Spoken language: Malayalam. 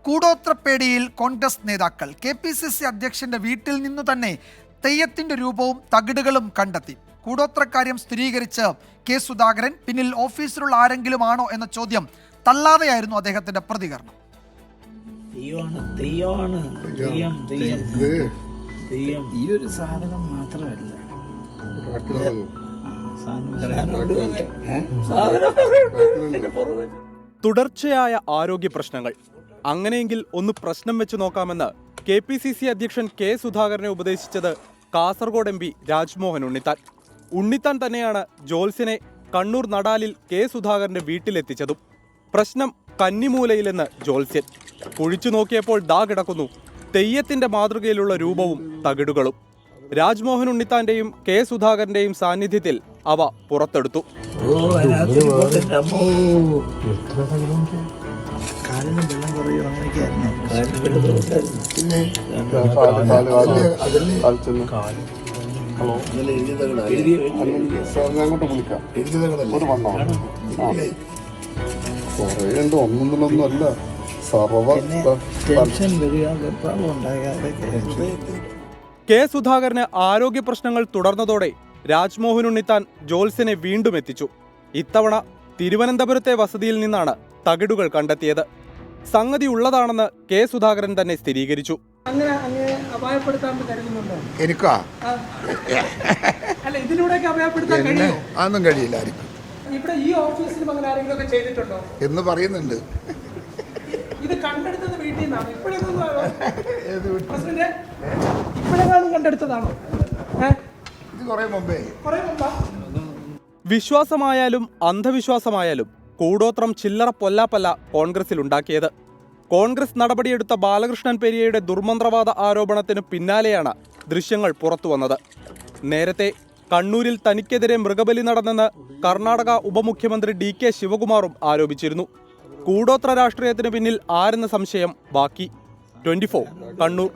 കൂടോത്രപ്പേടിയിൽ കോൺഗ്രസ് നേതാക്കൾ KPCC അധ്യക്ഷന്റെ വീട്ടിൽ നിന്നു തന്നെ തെയ്യത്തിന്റെ രൂപവും തകിടുകളും കണ്ടെത്തി. കൂടോത്രക്കാര്യം സ്ഥിരീകരിച്ച് കെ സുധാകരൻ പിന്നിൽ ഓഫീസിലുള്ള ആരെങ്കിലും ആണോ എന്ന ചോദ്യം തള്ളാതെയായിരുന്നു അദ്ദേഹത്തിന്റെ പ്രതികരണം. ഈ ഒരു സാധനം മാത്രമല്ല, തുടർച്ചയായ ആരോഗ്യ പ്രശ്നങ്ങൾ. അങ്ങനെയെങ്കിൽ ഒന്ന് പ്രശ്നം വെച്ച് നോക്കാമെന്ന് KPCC അധ്യക്ഷൻ കെ സുധാകരനെ ഉപദേശിച്ചത് കാസർഗോഡ് MP രാജ്മോഹൻ ഉണ്ണിത്താൻ. ഉണ്ണിത്താൻ തന്നെയാണ് ജോത്സ്യനെ കണ്ണൂർ നടാലിൽ കെ സുധാകരന്റെ വീട്ടിലെത്തിച്ചതും. പ്രശ്നം കന്നിമൂലയിലെന്ന് ജോത്സ്യൻ. കുഴിച്ചു നോക്കിയപ്പോൾ ദാ കിടക്കുന്നു തെയ്യത്തിന്റെ മാതൃകയിലുള്ള രൂപവും തകിടുകളും. രാജ്മോഹൻ ഉണ്ണിത്താന്റെയും കെ സുധാകരന്റെയും സാന്നിധ്യത്തിൽ അവ പുറത്തെടുത്തു. ഒന്നൊന്നുമല്ല കെ സുധാകരന് ആരോഗ്യ പ്രശ്നങ്ങൾ തുടർന്നതോടെ രാജ്മോഹൻ ഉണ്ണിത്താൻ ജോത്സ്യനെ വീണ്ടും എത്തിച്ചു. ഇത്തവണ തിരുവനന്തപുരത്തെ വസതിയിൽ നിന്നാണ് തകിടുകൾ കണ്ടെത്തിയത്. സംഗതി ഉള്ളതാണെന്ന് കെ സുധാകരൻ തന്നെ സ്ഥിരീകരിച്ചു. അതൊന്നും കഴിയില്ല എന്ന് പറയുന്നുണ്ട്. ഇത് കണ്ടെടുത്തത് വീട്ടിൽ നിന്നാണ്. കണ്ടെടുത്തതാണോ? വിശ്വാസമായാലും അന്ധവിശ്വാസമായാലും കൂടോത്രം ചില്ലറ പൊല്ലാപ്പല്ല കോൺഗ്രസിലുണ്ടാക്കിയത്. കോൺഗ്രസ് നടപടിയെടുത്ത ബാലകൃഷ്ണൻ പെരിയയുടെ ദുർമന്ത്രവാദ ആരോപണത്തിന് പിന്നാലെയാണ് ദൃശ്യങ്ങൾ പുറത്തുവന്നത്. നേരത്തെ കണ്ണൂരിൽ തനിക്കെതിരെ മൃഗബലി നടന്നെന്ന് കർണാടക ഉപമുഖ്യമന്ത്രി DK ശിവകുമാറും ആരോപിച്ചിരുന്നു. കൂടോത്ര രാഷ്ട്രീയത്തിന് പിന്നിൽ ആരെന്ന സംശയം ബാക്കി. 24 കണ്ണൂർ.